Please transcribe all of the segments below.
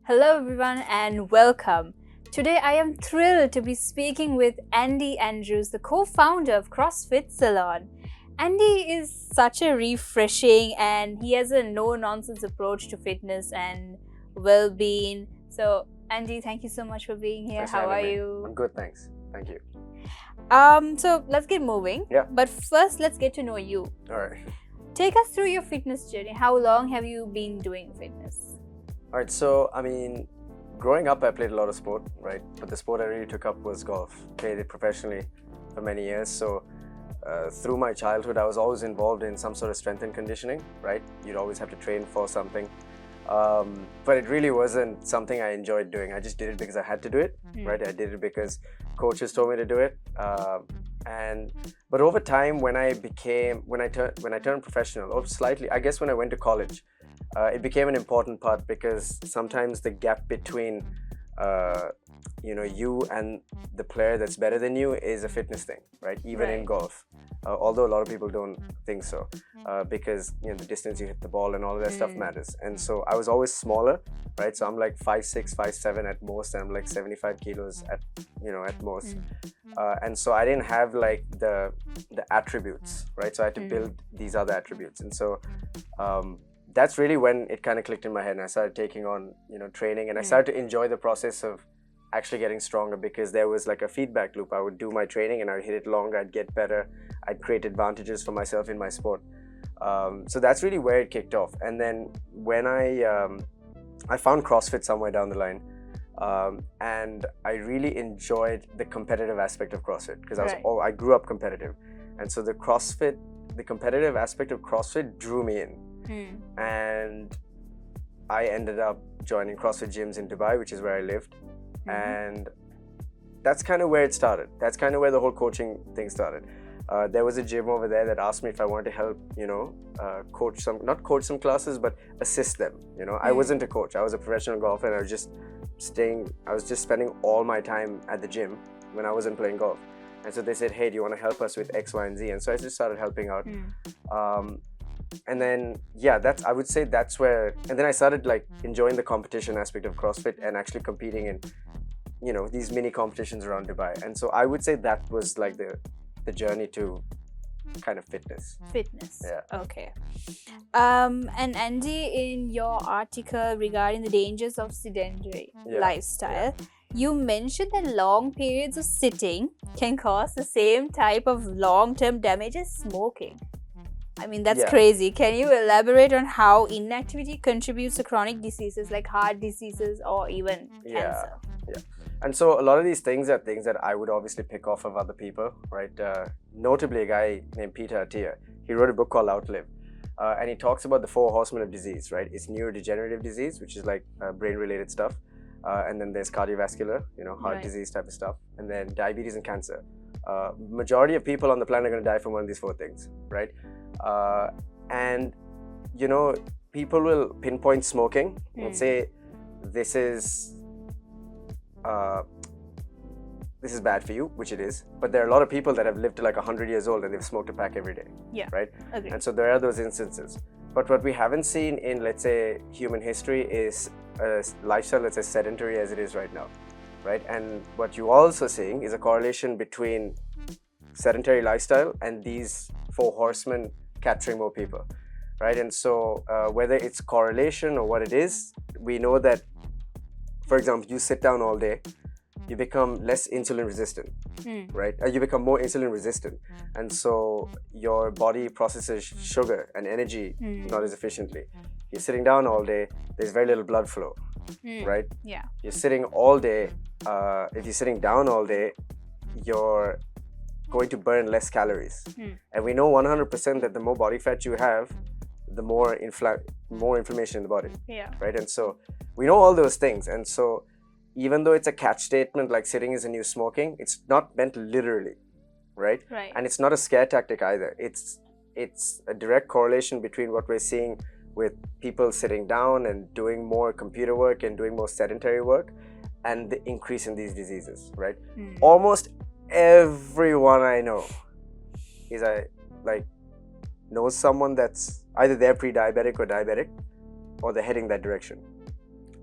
Hello everyone and welcome. Today I am thrilled to be speaking with Andy Andrews, the co-founder of CrossFit Ceylon. Andy is such a refreshing and he has a no-nonsense approach to fitness and well-being. So Andy, thank you so much for being here. Thanks for How are having me. you? I'm good, thanks. Thank you. So let's get moving. Yeah. But first let's get to know you. All right. Take us through your fitness journey. How long have you been doing fitness? All right. So, growing up, I played a lot of sport, right? But the sport I really took up was golf. Played it professionally for many years. So, through my childhood, I was always involved in some sort of strength and conditioning, right? You'd always have to train for something. But it really wasn't something I enjoyed doing. I just did it because I had to do it, right? I did it because coaches told me to do it. But over time, when I turned professional, or slightly, I guess when I went to college, it became an important part because sometimes the gap between you and the player that's better than you is a fitness thing, right? Even in golf, although a lot of people don't think so, because the distance you hit the ball and all of that stuff matters. And so I was always smaller, right? So I'm like 5'6", 5'7" at most, and I'm like 75 kilos at most. And so I didn't have like the attributes, right? So I had to build these other attributes. And so that's really when it kind of clicked in my head, and I started taking on training, and I started to enjoy the process of actually getting stronger, because there was like a feedback loop. I would do my training and I'd hit it longer, I'd get better, I'd create advantages for myself in my sport. So that's really where it kicked off. And then when I found CrossFit somewhere down the line, and I really enjoyed the competitive aspect of CrossFit, because I grew up competitive, and so the competitive aspect of CrossFit drew me in. And I ended up joining CrossFit gyms in Dubai, which is where I lived. And that's kind of where it started. That's kind of where the whole coaching thing started. There was a gym over there that asked me if I wanted to help, not coach some classes, but assist them. I wasn't a coach. I was a professional golfer, and I was just spending all my time at the gym when I wasn't playing golf. And so they said, hey, do you want to help us with X, Y, and Z? And so I just started helping out. And then, I would say that's where, and then I started like enjoying the competition aspect of CrossFit and actually competing in, these mini competitions around Dubai. And so I would say that was like the journey to kind of fitness. Yeah. Okay. And Andy, in your article regarding the dangers of sedentary lifestyle, you mentioned that long periods of sitting can cause the same type of long-term damage as smoking. I mean, that's crazy. Can you elaborate on how inactivity contributes to chronic diseases like heart diseases or even cancer? Yeah. And so a lot of these things are things that I would obviously pick off of other people, right? Notably, a guy named Peter Attia, he wrote a book called Outlive. And he talks about the 4 horsemen of disease, right? It's neurodegenerative disease, which is like brain-related stuff. And then there's cardiovascular, heart disease type of stuff. And then diabetes and cancer. Majority of people on the planet are going to die from one of these 4 things, right? And people will pinpoint smoking and say this is bad for you, which it is, but there are a lot of people that have lived to like 100 years old and they've smoked a pack every day, right? Agreed. And so there are those instances, but what we haven't seen in, let's say, human history is a lifestyle that's as sedentary as it is right now, right? And what you're also seeing is a correlation between sedentary lifestyle and these 4 horsemen capturing more people, right? And so whether it's correlation or what it is, we know that, for example, you sit down all day, you become less insulin resistant, right? You become more insulin resistant, and so your body processes sugar and energy not as efficiently. You're sitting down all day, there's very little blood flow, right? Yeah. You're sitting all day, if you're sitting down all day, you're going to burn less calories. And we know 100% that the more body fat you have, the more inflammation in the body, right? And so we know all those things. And so even though it's a catch statement like sitting is the new smoking, it's not meant literally, right? And it's not a scare tactic either. It's a direct correlation between what we're seeing with people sitting down and doing more computer work and doing more sedentary work and the increase in these diseases, right? Almost everyone I know is knows someone that's either they're pre-diabetic or diabetic, or they're heading that direction.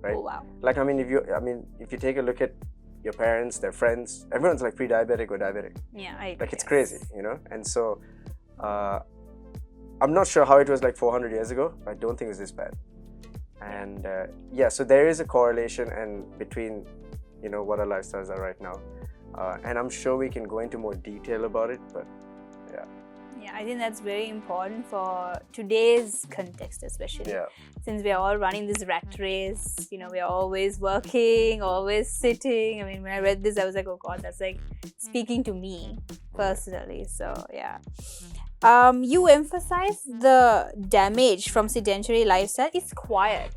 right? Oh, wow. Like, if you take a look at your parents, their friends, everyone's like pre-diabetic or diabetic. Yeah, I Like, it's crazy, and so I'm not sure how it was like 400 years ago. I don't think it was this bad. And so there is a correlation and between what our lifestyles are right now, and I'm sure we can go into more detail about it, but yeah, I think that's very important for today's context, especially since we are all running this rat race. We are always working, always sitting. I mean, when I read this, I was like, oh God, that's like speaking to me personally. So yeah. You emphasize the damage from sedentary lifestyle is quiet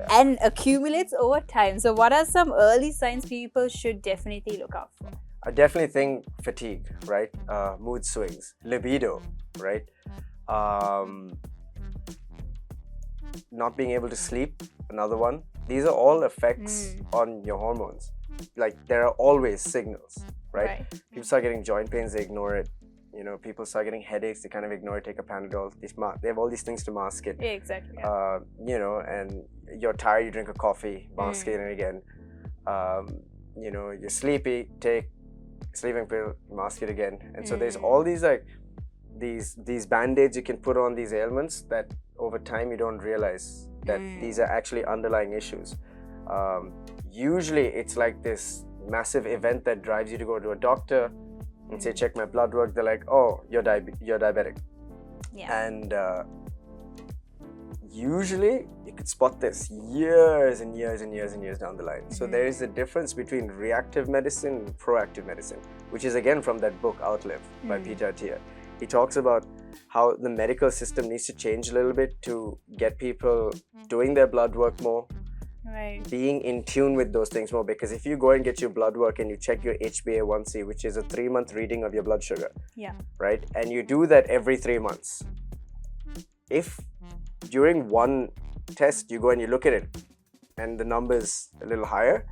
and accumulates over time. So what are some early signs people should definitely look out for? I definitely think fatigue, right? Mood swings, libido, right? Not being able to sleep, another one. These are all effects on your hormones. Like, there are always signals, right? People start getting joint pains, they ignore it. People start getting headaches, they kind of ignore it, take a Panadol. They have all these things to mask it. Yeah, exactly. And you're tired, you drink a coffee, mask it again. You're sleepy, take sleeping pill, mask it again. And so there's all these like these band-aids you can put on these ailments that over time you don't realize that these are actually underlying issues. Usually it's like this massive event that drives you to go to a doctor and say, check my blood work. They're like, oh, you're diabetic. Yeah. And usually you could spot this years and years and years and years down the line. So there is a difference between reactive medicine and proactive medicine, which is again from that book Outlive by Peter Attia. He talks about how the medical system needs to change a little bit to get people doing their blood work more, being in tune with those things more. Because if you go and get your blood work and you check your HbA1c, which is a 3-month reading of your blood sugar, right, and you do that every 3 months, if during one test you go and you look at it and the number's a little higher,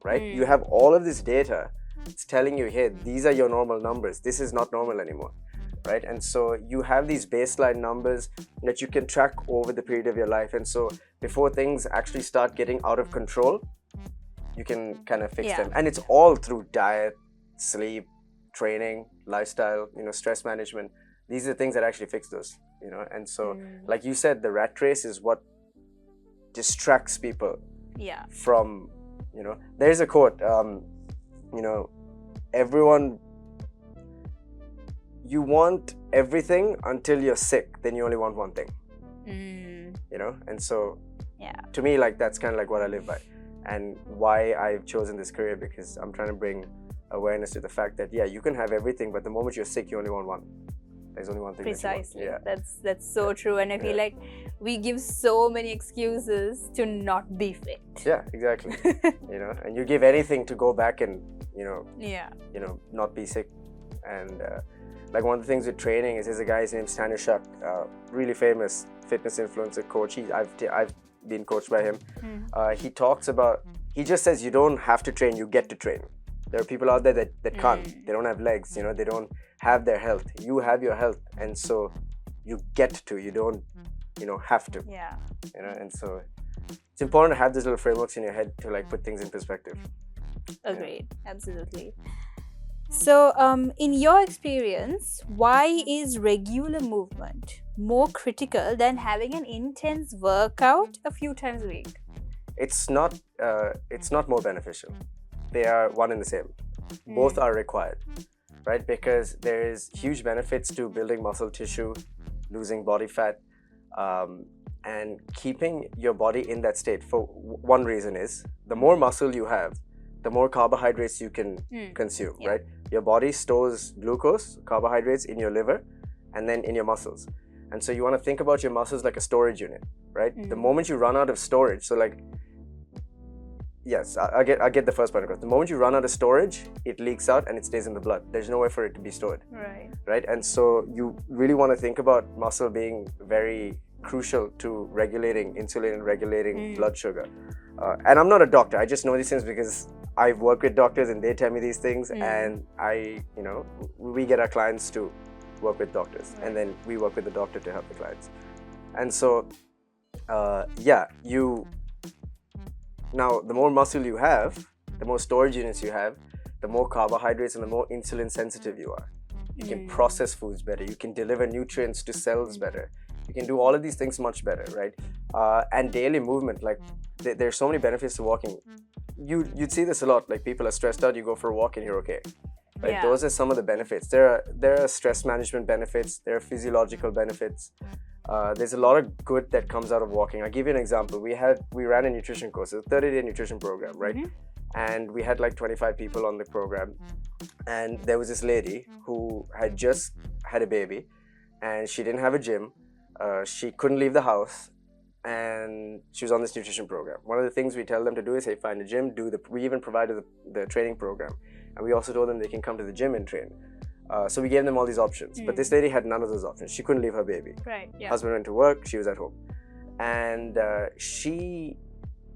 right? You have all of this data. It's telling you, hey, these are your normal numbers. This is not normal anymore, right? And so you have these baseline numbers that you can track over the period of your life. And so before things actually start getting out of control, you can kind of fix them. And it's all through diet, sleep, training, lifestyle, stress management. These are things that actually fix those, And so, like you said, the rat race is what distracts people from, there's a quote, everyone, you want everything until you're sick, then you only want one thing, and so to me, like, that's kind of like what I live by and why I've chosen this career, because I'm trying to bring awareness to the fact that you can have everything, but the moment you're sick, you only want one. There's only one thing. Precisely. That's so true. And I feel like we give so many excuses to not be fit. Yeah, exactly. And you give anything to go back and not be sick. And like, one of the things with training is, there's a guy, his name's Stanisha, really famous fitness influencer coach. I've been coached by him. He talks about, he just says you don't have to train, you get to train. There are people out there that can't. They don't have legs, they don't have their health. You have your health, and so you get to, you don't have to. And so it's important to have these little frameworks in your head to like put things in perspective. Agreed. Absolutely. So in your experience, why is regular movement more critical than having an intense workout a few times a week? It's not more beneficial. They are one and the same. Both are required, right? Because there is huge benefits to building muscle tissue, losing body fat, and keeping your body in that state. For one reason is, the more muscle you have, the more carbohydrates you can consume, right? Your body stores glucose, carbohydrates in your liver, and then in your muscles. And so you want to think about your muscles like a storage unit, right? The moment you run out of storage, so like, yes, I get the first part across. The moment you run out of storage, it leaks out and it stays in the blood. There's no way for it to be stored. Right? And so you really want to think about muscle being very crucial to regulating insulin and regulating blood sugar. And I'm not a doctor. I just know these things because I've worked with doctors and they tell me these things. And we get our clients to work with doctors, and then we work with the doctor to help the clients. And so Now the more muscle you have, the more storage units you have, the more carbohydrates and the more insulin sensitive you are. You can process foods better. You can deliver nutrients to cells better. You can do all of these things much better, right? And daily movement, like there's so many benefits to walking. You'd see this a lot. Like people are stressed out, you go for a walk and you're okay. Right? Those are some of the benefits. There are stress management benefits. There are physiological benefits. There's a lot of good that comes out of walking. I'll give you an example. We ran a nutrition course, a 30-day nutrition program, right? And we had like 25 people on the program. And there was this lady who had just had a baby and she didn't have a gym. She couldn't leave the house and she was on this nutrition program. One of the things we tell them to do is, hey, find a gym, we even provided the training program. And we also told them they can come to the gym and train. So we gave them all these options. But this lady had none of those options. She couldn't leave her baby. Right, yeah. Husband went to work, she was at home. And she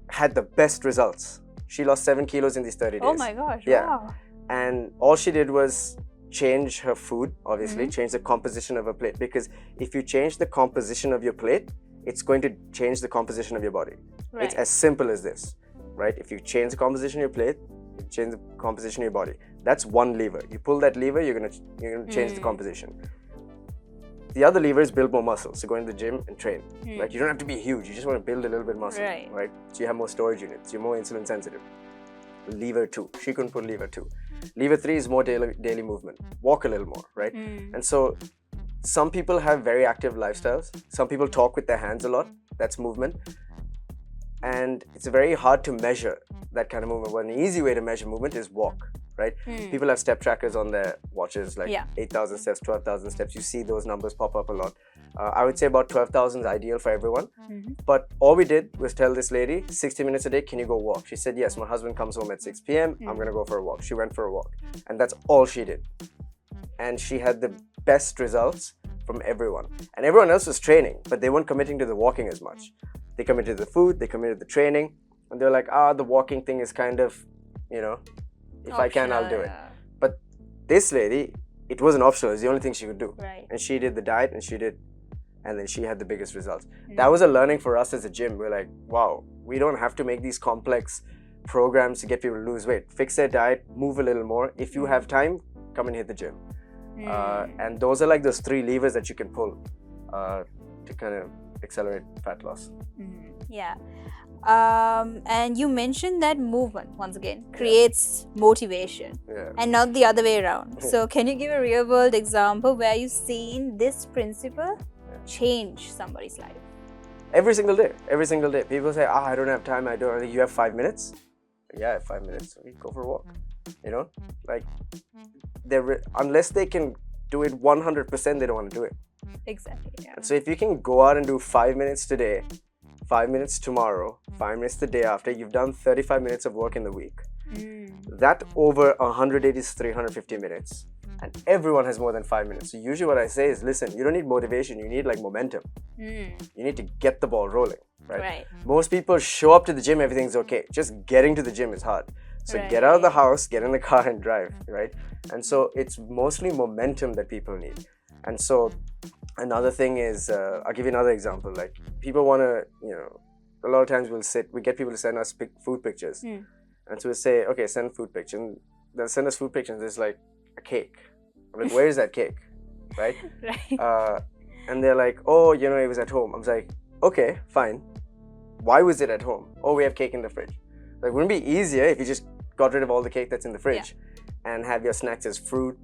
had the best results. She lost 7 kilos in these 30 days. Oh my gosh, yeah. wow. And all she did was change her food, obviously, change the composition of her plate. Because if you change the composition of your plate, it's going to change the composition of your body. Right. It's as simple as this, right? If you change the composition of your plate, you change the composition of your body. That's one lever. You pull that lever, you're gonna change the composition. The other lever is build more muscle. So go into the gym and train. Like you don't have to be huge. You just want to build a little bit of muscle, right? So you have more storage units. You're more insulin sensitive. Lever 2. She couldn't put lever 2. Lever 3 is more daily movement. Walk a little more, right? And so some people have very active lifestyles. Some people talk with their hands a lot. That's movement. And it's very hard to measure that kind of movement. Well, an easy way to measure movement is walk, right? People have step trackers on their watches, like 8,000 steps, 12,000 steps. You see those numbers pop up a lot. I would say about 12,000 is ideal for everyone. But all we did was tell this lady, 60 minutes a day, can you go walk? She said, yes, my husband comes home at 6 p.m. I'm going to go for a walk. She went for a walk. And that's all she did. And she had the best results from everyone. And everyone else was training, but they weren't committing to the walking as much. They committed to the food, they committed to the training. And they're like, the walking thing is kind of, if I can, I'll do it. But this lady, it wasn't optional. It was the only thing she could do. Right. And she did the diet and then she had the biggest results. That was a learning for us as a gym. We're like, wow, we don't have to make these complex programs to get people to lose weight. Fix their diet, move a little more. If you have time, come and hit the gym. And those are like those 3 levers that you can pull to kind of accelerate fat loss. Yeah. And you mentioned that movement, once again, creates motivation and not the other way around. So can you give a real world example where you've seen this principle change somebody's life? Every single day. People say, I don't have time. You have 5 minutes? Yeah, I have 5 minutes. We go for a walk. Like unless they can do it 100%, they don't want to do it. Exactly. Yeah. And so if you can go out and do 5 minutes today, 5 minutes tomorrow, 5 minutes the day after, you've done 35 minutes of work in the week. That over 180 is 350 minutes. And everyone has more than 5 minutes. So usually what I say is, listen, you don't need motivation, you need like momentum. You need to get the ball rolling, right? Most people show up to the gym, everything's okay. Just getting to the gym is hard. So get out of the house, get in the car and drive, right? And so it's mostly momentum that people need. And so another thing is, I'll give you another example. Like people want to, a lot of times we get people to send us food pictures. And so we say, okay, send food picture. And they'll send us food pictures. There's like a cake. I'm like, where is that cake? Right? And they're like, oh, it was at home. I was like, okay, fine. Why was it at home? Oh, we have cake in the fridge. Like, wouldn't it be easier if you just got rid of all the cake that's in the fridge and have your snacks as fruit,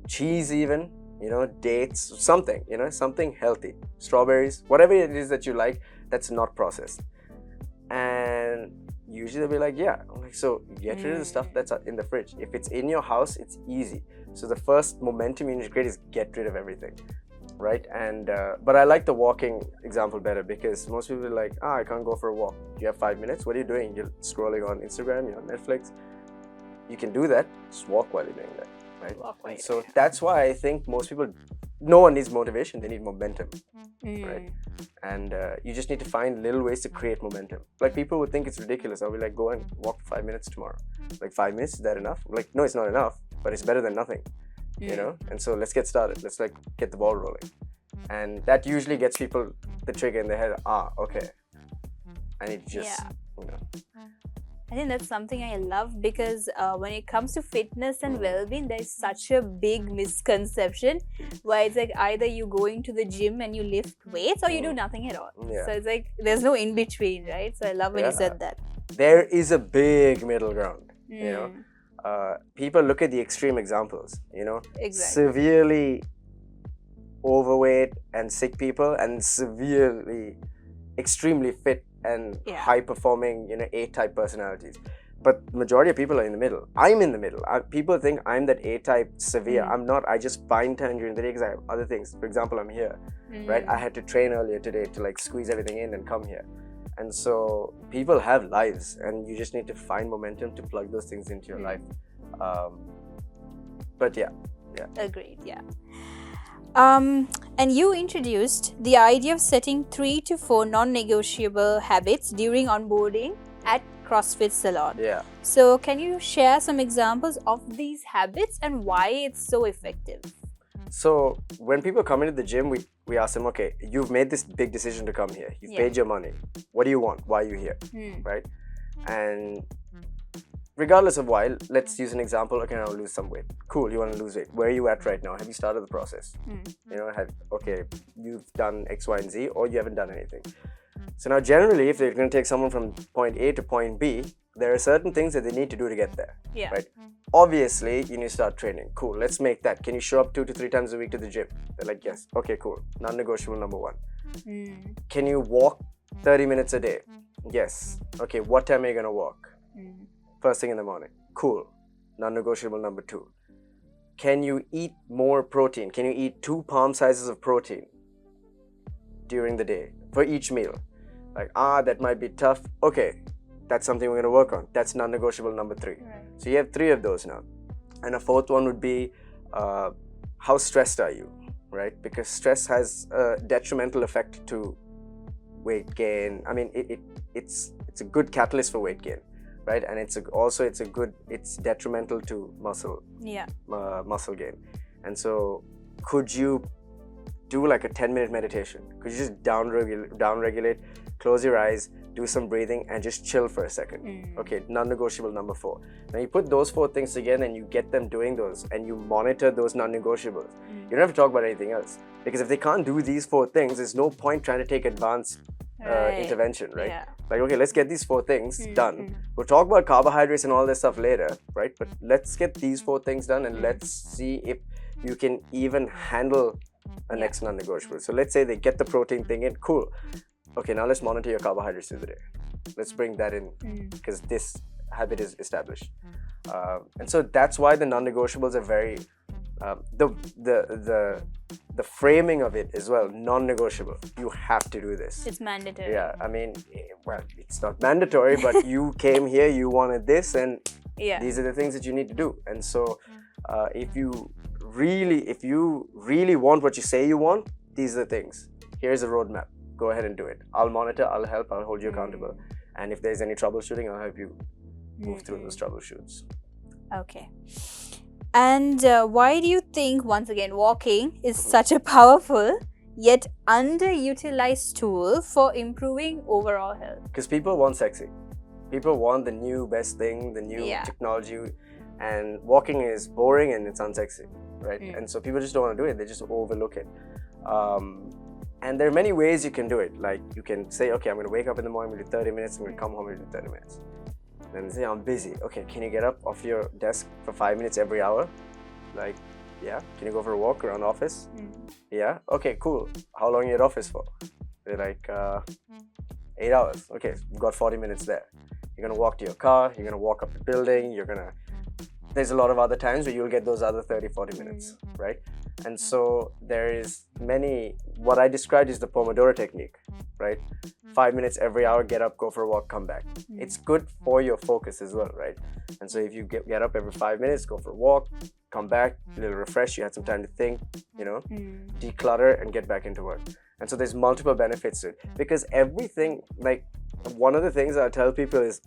cheese even, dates, something, something healthy, strawberries, whatever it is that you like that's not processed. And usually they'll be like, yeah. I'm like, so get rid of the stuff that's in the fridge. If it's in your house, it's easy. So the first momentum you need to create is get rid of everything, right? And but I like the walking example better because most people are like, I can't go for a walk. You have 5 minutes. What are you doing? You're scrolling on Instagram, you're on Netflix. You can do that. Just walk while you're doing that, right? So that's why I think most people, no one needs motivation. They need momentum, right? And you just need to find little ways to create momentum. Like people would think it's ridiculous. I'll be like, go and walk 5 minutes tomorrow. Like 5 minutes, is that enough? I'm like, no, it's not enough, but it's better than nothing, And so let's get started. Let's like get the ball rolling. And that usually gets people the trigger in their head. Okay, I need to just, I think that's something I love because when it comes to fitness and well-being, there's such a big misconception where it's like either you go into the gym and you lift weights or you do nothing at all. So it's like there's no in between, right? So I love when you said that. There is a big middle ground. People look at the extreme examples. Severely overweight and sick people, and severely, extremely fit and high performing, A-type personalities. But majority of people are in the middle. I'm in the middle. People think I'm that A-type severe. I'm not. I just find time during the day because I have other things. For example, I'm here, right? I had to train earlier today to like squeeze everything in and come here. And so people have lives, and you just need to find momentum to plug those things into your life. But yeah. Agreed. Yeah. And you introduced the idea of setting 3 to 4 non-negotiable habits during onboarding at CrossFit Ceylon. Yeah. So can you share some examples of these habits and why it's so effective? So when people come into the gym, we ask them, okay, you've made this big decision to come here. You've paid your money. What do you want? Why are you here? Right? And regardless of why, let's use an example. Okay, I'll lose some weight. Cool, you want to lose weight. Where are you at right now? Have you started the process? You've done X, Y, and Z, or you haven't done anything. So now generally, if they're going to take someone from point A to point B, there are certain things that they need to do to get there. Right? Obviously, you need to start training. Cool, let's make that. Can you show up 2 to 3 times a week to the gym? They're like, yes. Okay, cool. Non-negotiable number 1. Can you walk 30 minutes a day? Yes. Okay, what time are you going to walk? First thing in the morning. Cool. Non-negotiable number 2. Can you eat more protein? Can you eat 2 palm sizes of protein during the day for each meal? Like, that might be tough. Okay, that's something we're going to work on. That's non-negotiable number 3. Right. So you have 3 of those now. And a 4th one would be, how stressed are you? Right? Because stress has a detrimental effect to weight gain. I mean, it's a good catalyst for weight gain. Right, and it's detrimental to muscle gain. And so could you do like a 10-minute meditation? Could you just down regulate, close your eyes, do some breathing, and just chill for a second? Okay, non-negotiable number 4. Now you put those 4 things together and you get them doing those, and you monitor those non-negotiables. You don't have to talk about anything else, because if they can't do these 4 things, there's no point trying to take advanced intervention, right? Like, okay, let's get these 4 things done. We'll talk about carbohydrates and all this stuff later, right? But let's get these 4 things done, and let's see if you can even handle a next non-negotiable. So let's say they get the protein thing in. Cool. Okay, now let's monitor your carbohydrates through the day. Let's bring that in, because this habit is established. And so that's why the non-negotiables are very the framing of it as well, non-negotiable. You have to do this. It's mandatory. Yeah, I mean, well, it's not mandatory, but you came here, you wanted this, and these are the things that you need to do. And so if you really want what you say you want, these are the things. Here's a roadmap. Go ahead and do it. I'll monitor, I'll help, I'll hold you accountable. And if there's any troubleshooting, I'll help you move through those troubleshoots. Okay. And why do you think, once again, walking is such a powerful yet underutilized tool for improving overall health? Because people want sexy. People want the new best thing, the new technology. And walking is boring and it's unsexy, right? And so people just don't want to do it. They just overlook it. And there are many ways you can do it. Like, you can say, okay, I'm going to wake up in the morning, I'm going to do 30 minutes, I'm going to come home and do 30 minutes. And say, I'm busy. Okay, can you get up off your desk for 5 minutes every hour? Like, yeah. Can you go for a walk around office? Yeah. Okay, cool. How long are you at office for? They're like, 8 hours. Okay, you've got 40 minutes there. You're going to walk to your car, you're going to walk up the building, there's a lot of other times where you'll get those other 30-40 minutes, right? And so there is what I described is the Pomodoro technique, right? 5 minutes every hour, get up, go for a walk, come back. It's good for your focus as well, right? And so if you get up every 5 minutes, go for a walk, come back, a little refresh, you had some time to think, declutter and get back into work. And so there's multiple benefits to it, because everything, like, one of the things I tell people is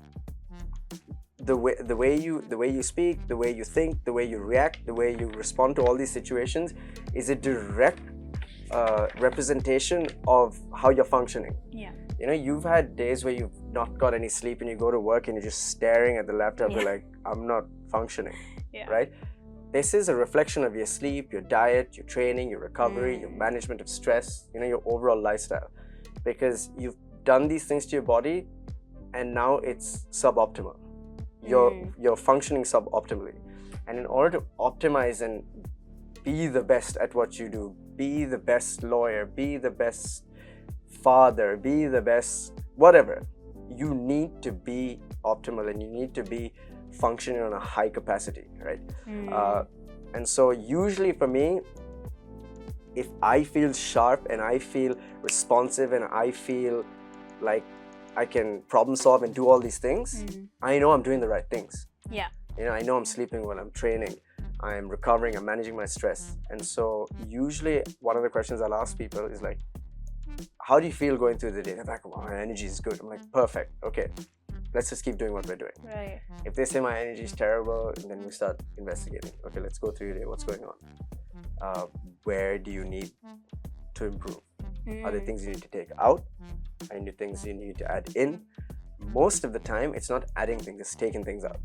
the way you speak, the way you think, the way you react, the way you respond to all these situations is a direct representation of how you're functioning. Yeah. You know, you've had days where you've not got any sleep and you go to work and you're just staring at the laptop. You're like, I'm not functioning, right? This is a reflection of your sleep, your diet, your training, your recovery, your management of stress, you know, your overall lifestyle. Because you've done these things to your body and now it's suboptimal. You're functioning suboptimally. And in order to optimize and be the best at what you do, be the best lawyer, be the best father, be the best whatever, you need to be optimal and you need to be functioning on a high capacity, right? And so usually for me, if I feel sharp and I feel responsive and I feel like I can problem solve and do all these things, I know I'm doing the right things. Yeah. You know, I know I'm sleeping well, I'm training, I'm recovering, I'm managing my stress. And so usually one of the questions I'll ask people is like, how do you feel going through the day? They're like, well, my energy is good. I'm like, perfect. Okay, let's just keep doing what we're doing. Right. If they say my energy is terrible, then we start investigating. Okay, let's go through your day. What's going on? Where do you need to improve? Are there things you need to take out? Are there things you need to add in? Most of the time, it's not adding things, it's taking things out.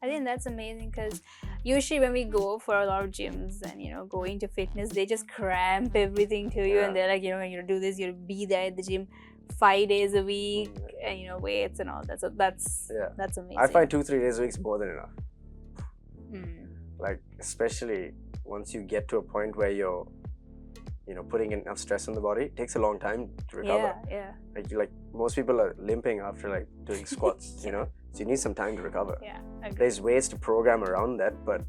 I think that's amazing because usually when we go for a lot of gyms and, you know, going to fitness, they just cramp everything to you and they're like, you know, you do this, you'll be there at the gym 5 days a week and, you know, weights and all that. So that's amazing. I find 2-3 days a week is more than enough. Like, especially once you get to a point where you're, you know, putting enough stress on the body, it takes a long time to recover. Like most people are limping after like doing squats, you know, so you need some time to recover. There's ways to program around that, but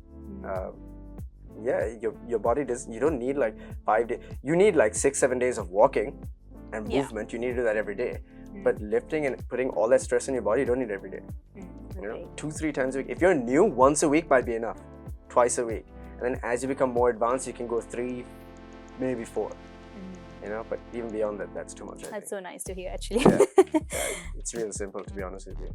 your body does. You don't need like 5 days. You need like 6-7 days of walking and movement. You need to do that every day. But lifting and putting all that stress on your body, you don't need every day. You know, 2-3 times a week. If you're new, once a week might be enough. Twice a week, and then as you become more advanced, you can go 3, maybe 4. You know, but even beyond that, that's too much. That's so nice to hear, actually. It's real simple, to be honest with you.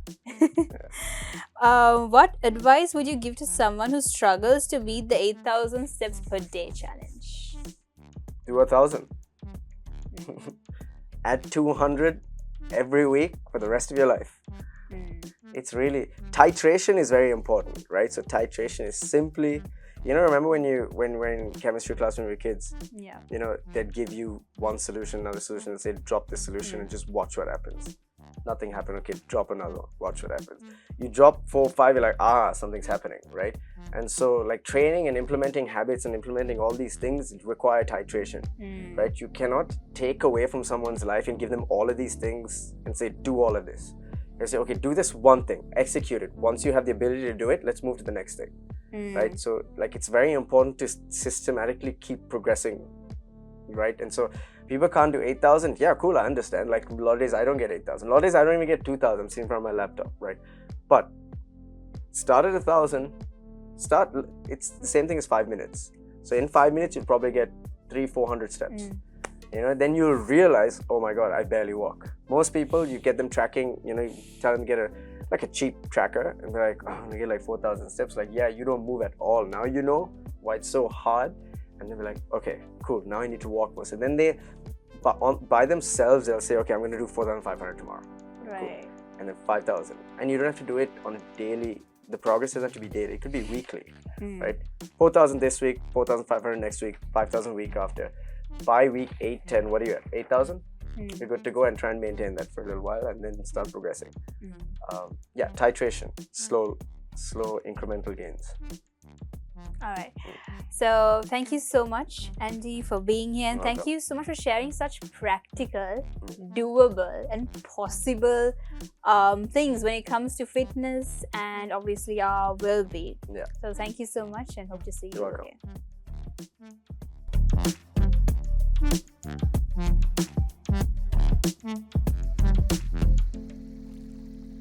What advice would you give to someone who struggles to beat the 8,000 steps per day challenge? Do 1,000. Add 200 every week for the rest of your life. It's really, titration is very important, right? So titration is simply, you know, remember when we're in chemistry class when we were kids, you know, they'd give you one solution, another solution, and say drop this solution and just watch what happens. Nothing happened. Okay, drop another one, watch what happens. You drop 4 or 5, you're like, something's happening, right? And so like training and implementing habits and implementing all these things require titration, right? You cannot take away from someone's life and give them all of these things and say, do all of this. You say, okay, do this one thing, execute it. Once you have the ability to do it, let's move to the next thing, right? So like it's very important to systematically keep progressing, right? And so people can't do 8,000. Yeah, cool, I understand. Like a lot of days I don't get 8,000. A lot of days I don't even get 2,000. I'm sitting in front of my laptop, right? But start at 1,000. It's the same thing as 5 minutes. So in 5 minutes, you'll probably get 300-400 steps. You know, then you'll realize, oh my God, I barely walk. Most people, you get them tracking, you know, you tell them to get a cheap tracker and they're like, oh, I'm gonna get like 4,000 steps. Like, yeah, you don't move at all. Now you know why it's so hard. And they'll be like, okay, cool, now I need to walk more. So then they, by themselves, they'll say, okay, I'm gonna do 4,500 tomorrow. Right. Cool. And then 5,000. And you don't have to do it on a daily, the progress doesn't have to be daily, it could be weekly, right? 4,000 this week, 4,500 next week, 5,000 week after. By week 8, 10, what are you at? 8,000? You're good to go and try and maintain that for a little while and then start progressing. Titration, slow incremental gains. All right. So thank you so much, Andy, for being here, and thank you so much for sharing such practical, doable, and possible things when it comes to fitness and obviously our well-being. So thank you so much, and hope to see you again.